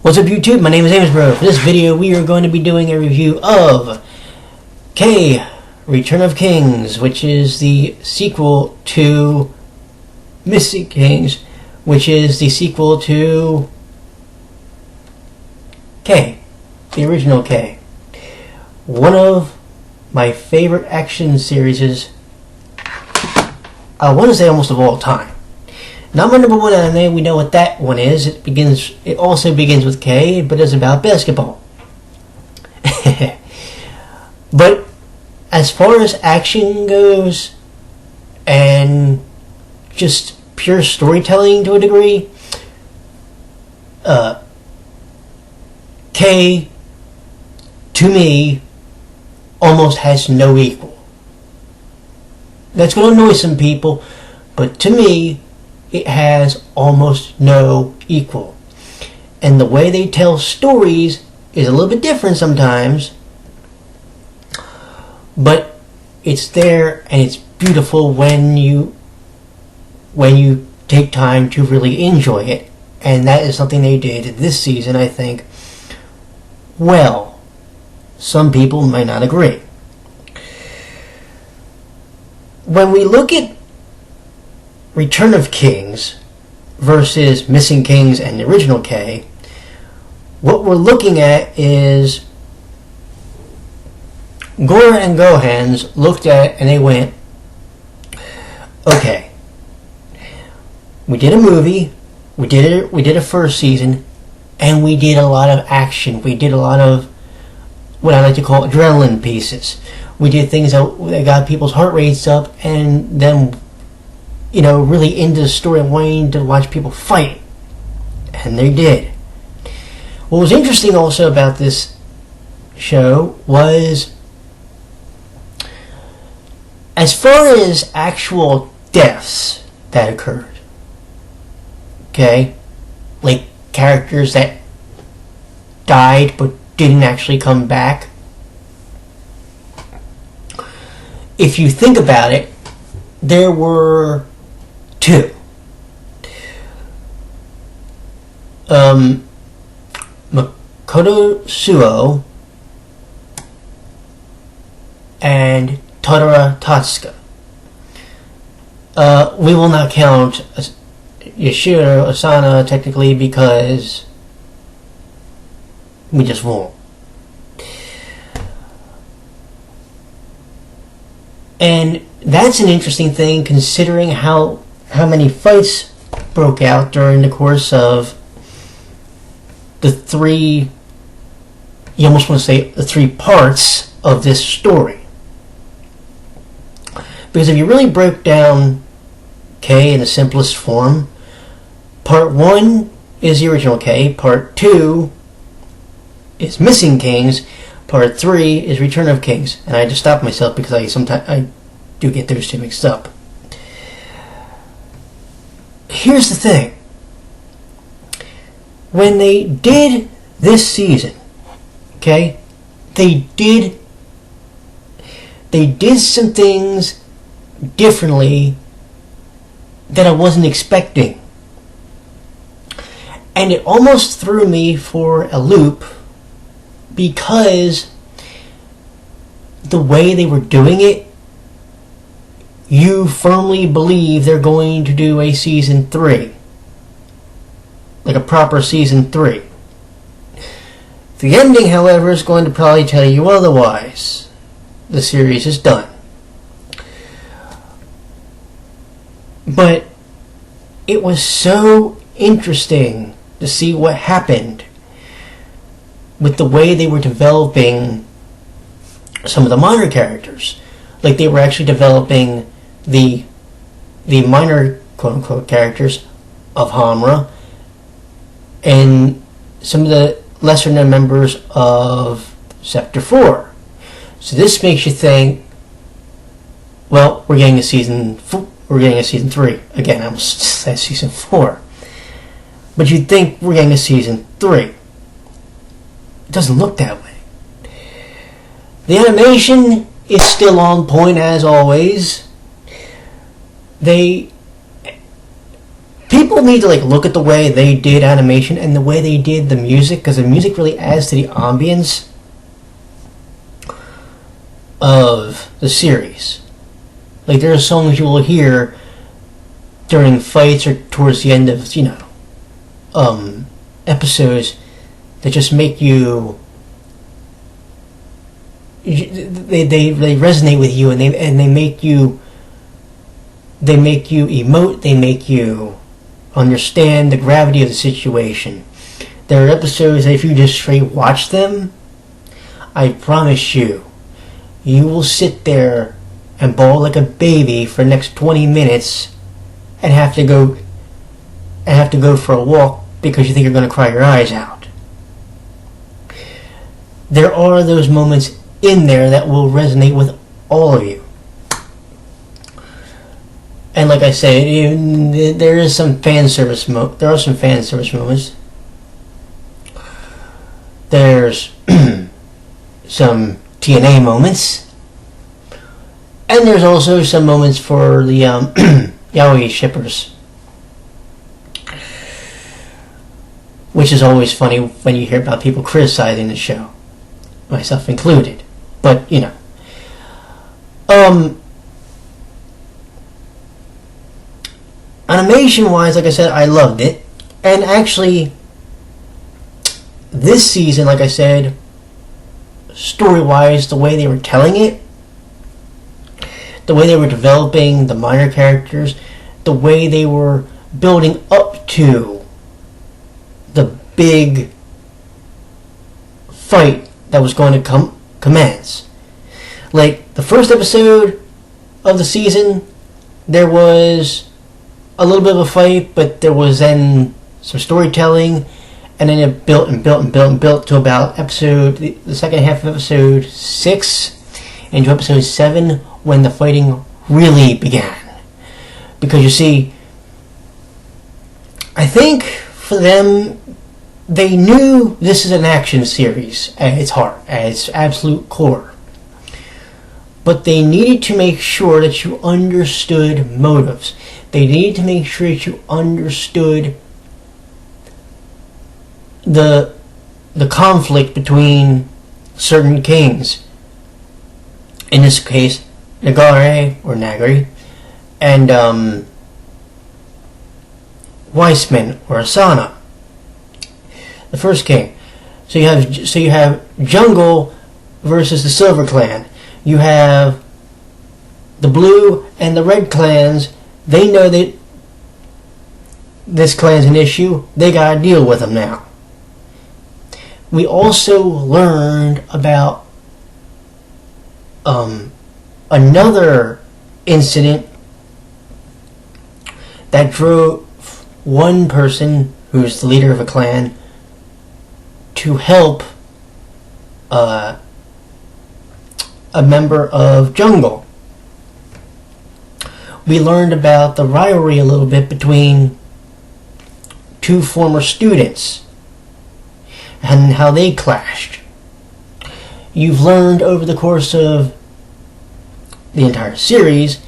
What's up YouTube? My name is Amisbro. For this video we are going to be doing a review of K, Return of Kings, which is the sequel to Missing Kings, which is the sequel to K, the original K. One of my favorite action series, I want to say almost of all time. Not my number one anime, we know what that one is. It also begins with K, but it's about basketball. But as far as action goes, and just pure storytelling to a degree, K, to me, almost has no equal. That's going to annoy some people, but to me, it has almost no equal. And the way they tell stories is a little bit different sometimes, but it's there and it's beautiful when you take time to really enjoy it. And that is something they did this season, I think. Well, some people might not agree. When we look at Return of Kings versus Missing Kings and the original K, what we're looking at is Gora and Gohans looked at it and they went, okay, we did a movie, we did a first season, and we did a lot of action. We did a lot of what I like to call adrenaline pieces. We did things that got people's heart rates up and then, really into the story and wanting to watch people fight. And they did. What was interesting also about this show was, as far as actual deaths that occurred, okay, like characters that died but didn't actually come back, if you think about it, there were two. Makoto Suo and Todora Tatsuka. We will not count Yashiro Asana technically because we just won't. And that's an interesting thing considering how many fights broke out during the course of the three, you almost want to say the three parts of this story. Because if you really break down K in the simplest form, part 1 is the original K, part 2 is Missing Kings, part 3 is Return of Kings. And I had to stop myself because I do get those two mixed up. Here's the thing. When they did this season, okay, they did some things differently that I wasn't expecting. And it almost threw me for a loop because the way they were doing it, you firmly believe they're going to do a season 3. Like a proper season 3. The ending, however, is going to probably tell you otherwise. The series is done. But it was so interesting to see what happened with the way they were developing some of the minor characters. Like they were actually developing the minor quote-unquote characters of HOMRA and some of the lesser known members of Scepter 4. So this makes you think, well, we're getting a season 3. Again, I almost said season 4. But you'd think we're getting a season 3. It doesn't look that way. The animation is still on point as always. People people need to like look at the way they did animation and the way they did the music, because the music really adds to the ambience of the series. Like, there are songs you will hear during fights or towards the end of, episodes that just make you, they resonate with you, and they make you emote, they make you understand the gravity of the situation. There are episodes that if you just straight watch them, I promise you, you will sit there and bawl like a baby for the next 20 minutes and have to go for a walk because you think you're going to cry your eyes out. There are those moments in there that will resonate with all of you. And like I said, there are some fan service moments. There's some TNA moments, and there's also some moments for the yaoi shippers, which is always funny when you hear about people criticizing the show, myself included. But animation-wise, like I said, I loved it. And actually, this season, like I said, story-wise, the way they were telling it, the way they were developing the minor characters, the way they were building up to the big fight that was going to commence. Like, the first episode of the season, there was a little bit of a fight, but there was then some storytelling, and then it built to about the second half of episode 6 into episode 7, when the fighting really began. Because you see, I think for them, they knew this is an action series at its heart, at its absolute core. But they needed to make sure that you understood motives. They needed to make sure that you understood the conflict between certain kings. In this case, Nagare, and Weissman or Asana, the first king. So you have Jungle versus the Silver Clan. You have the Blue and the Red clans. They know that this clan's an issue. They gotta deal with them now. We also learned about another incident that drove one person, who's the leader of a clan, to help a member of Jungle. We learned about the rivalry a little bit between two former students and how they clashed. You've learned over the course of the entire series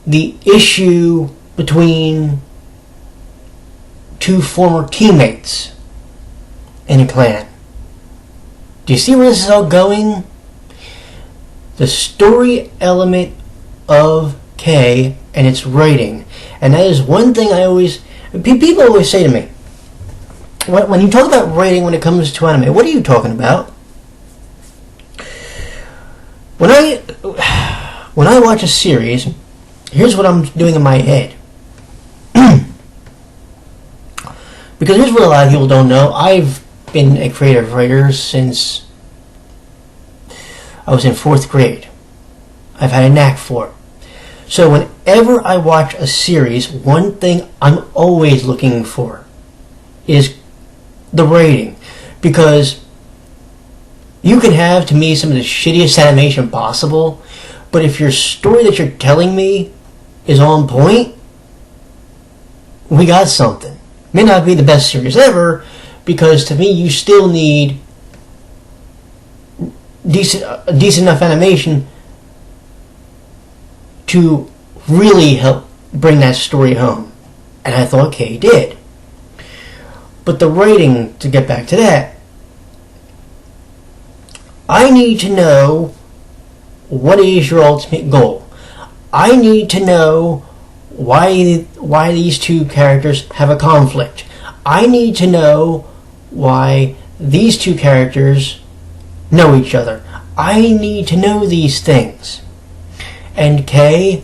the issue between two former teammates in a clan. Do you see where this is all going? The story element of K and its writing. And that is one thing people always say to me, when you talk about writing when it comes to anime, what are you talking about? When I watch a series, here's what I'm doing in my head. Because here's what a lot of people don't know. I've been a creative writer since I was in 4th grade. I've had a knack for it. So whenever I watch a series, one thing I'm always looking for is the writing. Because you can have, to me, some of the shittiest animation possible, but if your story that you're telling me is on point, we got something. May not be the best series ever, because to me you still need decent enough animation to really help bring that story home. And I thought Kei did. But the writing, to get back to that, I need to know what is your ultimate goal. I need to know why these two characters have a conflict. I need to know why these two characters know each other. I need to know these things. And Kei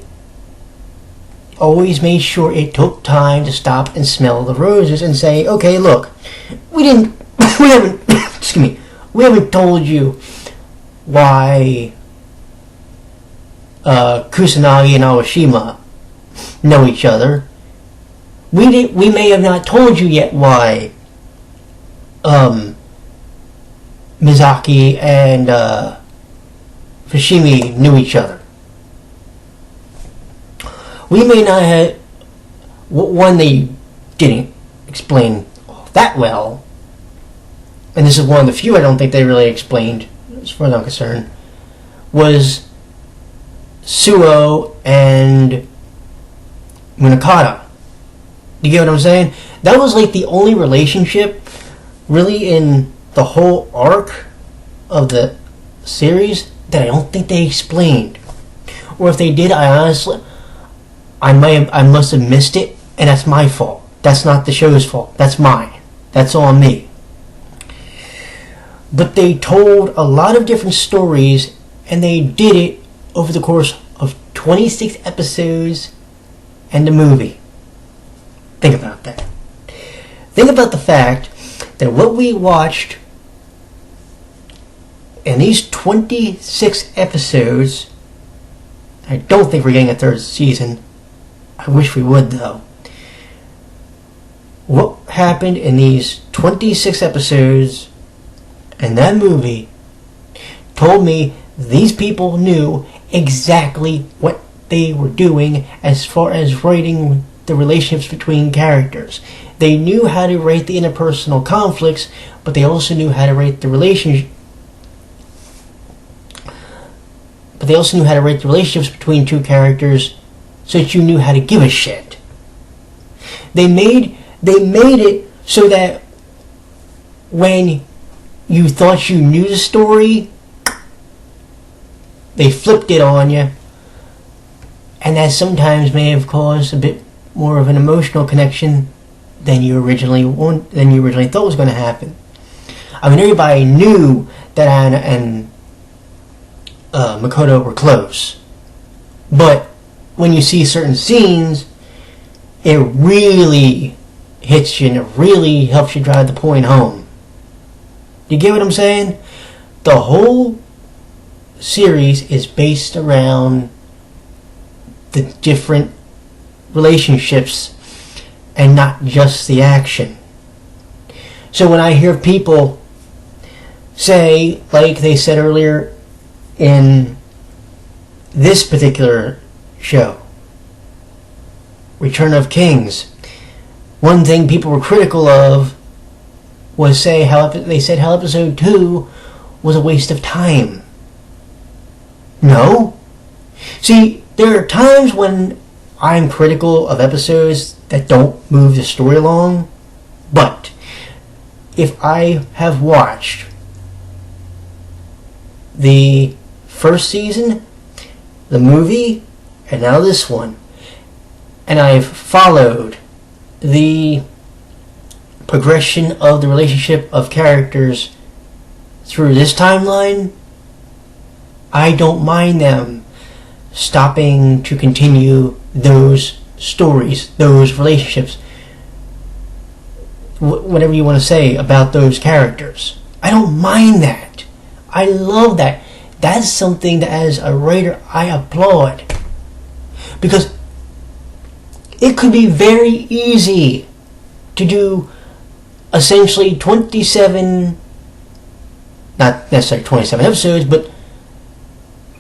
always made sure it took time to stop and smell the roses and say, okay, look, we haven't told you why Kusanagi and Awashima know each other. We may have not told you yet why Mizaki and Fushimi knew each other. We may not have... One, they didn't explain that well. And this is one of the few I don't think they really explained, as far as I'm concerned, was Suo and Munakata. You get what I'm saying? That was like the only relationship really in the whole arc of the series that I don't think they explained. Or if they did, I must have missed it, and that's my fault. That's not the show's fault. That's mine. That's on me. But they told a lot of different stories, and they did it over the course of 26 episodes and the movie. Think about that. Think about the fact that what we watched in these 26 episodes, I don't think we're getting a third season. I wish we would, though. What happened in these 26 episodes and that movie told me these people knew exactly what they were doing as far as writing the relationships between characters. They knew how to write the interpersonal conflicts, but they also knew how to write the relationship. But they also knew how to write the relationships between two characters, so that you knew how to give a shit. They made it so that when you thought you knew the story, they flipped it on you, and that sometimes may have caused a bit more of an emotional connection than you originally thought was going to happen. I mean, everybody knew that Anna and Makoto were close, but when you see certain scenes, it really hits you and it really helps you drive the point home. You get what I'm saying? The whole series is based around the different relationships and not just the action. So when I hear people say, like they said earlier in this particular show, Return of Kings, one thing people were critical of was they said how episode 2 was a waste of time. No. See, there are times when I'm critical of episodes that don't move the story along, but if I have watched the first season, the movie, and now this one, and I've followed the progression of the relationship of characters through this timeline, I don't mind them stopping to continue those stories, those relationships, whatever you want to say about those characters. I don't mind that. I love that. That's something that as a writer I applaud, because it could be very easy to do essentially 27, not necessarily 27 episodes, but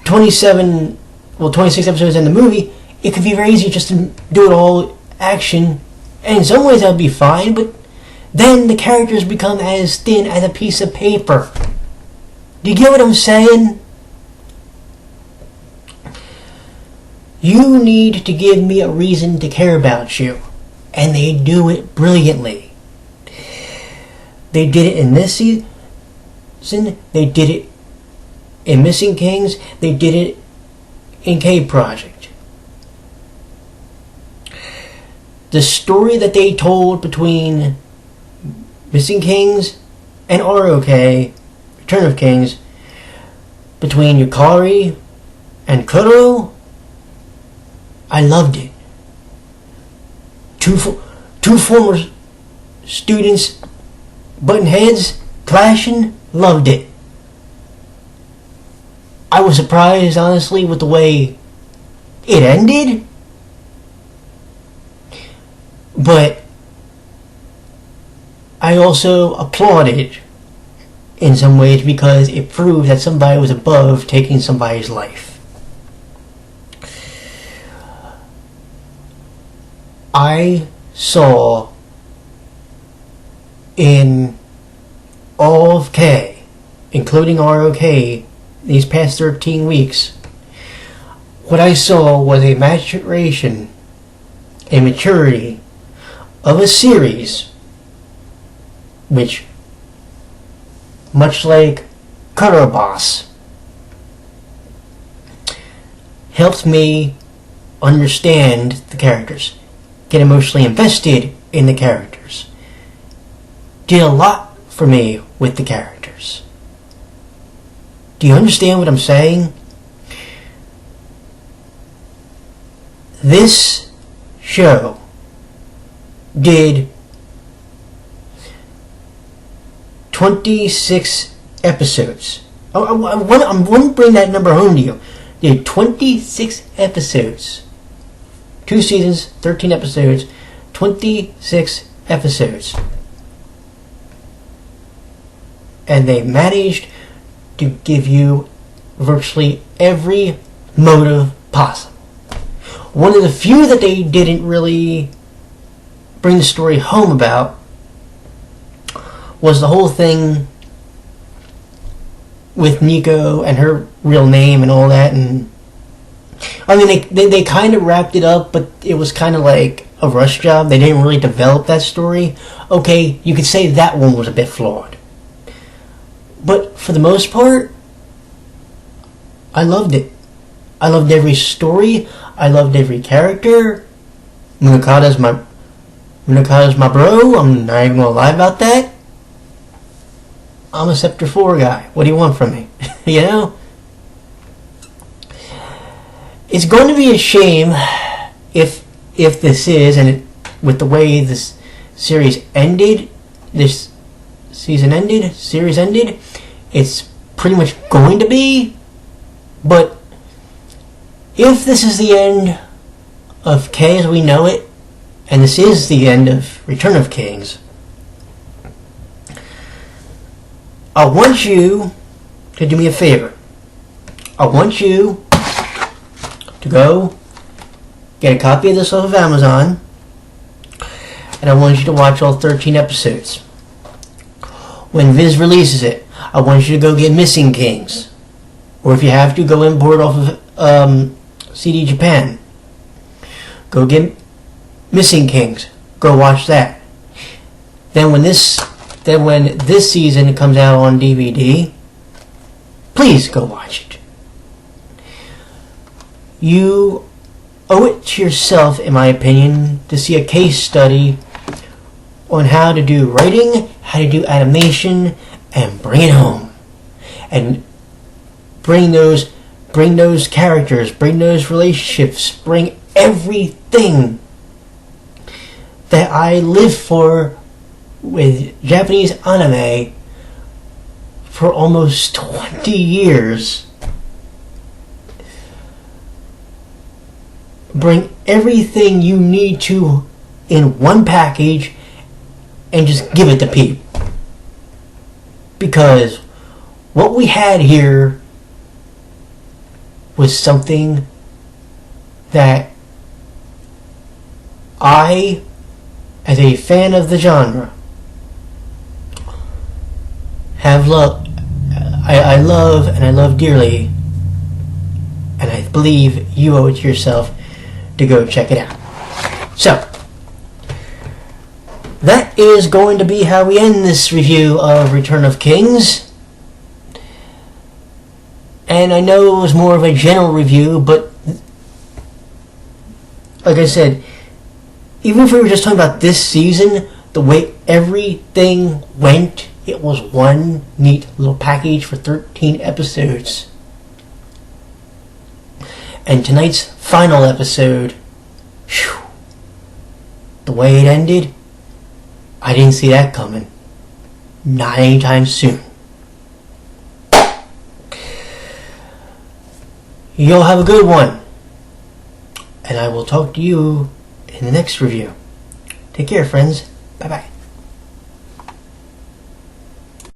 26 episodes in the movie. It could be very easy just to do it all action, and in some ways that would be fine, but then the characters become as thin as a piece of paper. Do you get what I'm saying? You need to give me a reason to care about you. and they do it brilliantly. They did it in this season. They did it in Missing Kings. They did it in K Project. The story that they told between Missing Kings and ROK, Return of Kings, between Yukari and Kuro, I loved it. Two former students butting heads, clashing, loved it. I was surprised, honestly, with the way it ended. But I also applauded in some ways because it proved that somebody was above taking somebody's life. I saw in all of K, including ROK, these past 13 weeks, what I saw was a maturation, a maturity of a series which, much like Kurobas, helped me understand the characters, get emotionally invested in the characters, did a lot for me with the characters. Do you understand what I'm saying? This show did 26 episodes. I want to bring that number home to you. Did 26 episodes. 2 seasons, 13 episodes, 26 episodes. And they managed to give you virtually every motive possible. One of the few that they didn't really bring the story home about was the whole thing with Nico and her real name and all that. And I mean, they kind of wrapped it up, but it was kind of like a rush job. They didn't really develop that story. Okay, you could say that one was a bit flawed. But for the most part, I loved it. I loved every story. I loved every character. Munakata's my bro. I'm not even gonna lie about that. I'm a Scepter 4 guy. What do you want from me? You know? It's going to be a shame if this is, and with the way this series ended, this series ended, it's pretty much going to be. But if this is the end of K as we know it, and this is the end of Return of Kings, I want you to do me a favor. I want you to go get a copy of this off of Amazon, and I want you to watch all 13 episodes. When Viz releases it, I want you to go get Missing Kings. Or if you have to, go import off of CD Japan. Go get Missing Kings. Go watch that. Then when this season comes out on DVD, please go watch it. You owe it to yourself, in my opinion, to see a case study on how to do writing, how to do animation, and bring it home. And bring those characters, bring those relationships, bring everything that I live for with Japanese anime for almost 20 years. Bring everything you need to in one package and just give it to people. Because what we had here was something that I, as a fan of the genre, have loved. I love and I love dearly, and I believe you owe it to yourself to go check it out. So, that is going to be how we end this review of Return of Kings. And I know it was more of a general review, but like I said, even if we were just talking about this season, the way everything went, it was one neat little package for 13 episodes. And tonight's final episode, whew, the way it ended, I didn't see that coming. Not anytime soon. You'll have a good one. And I will talk to you in the next review. Take care, friends. Bye-bye.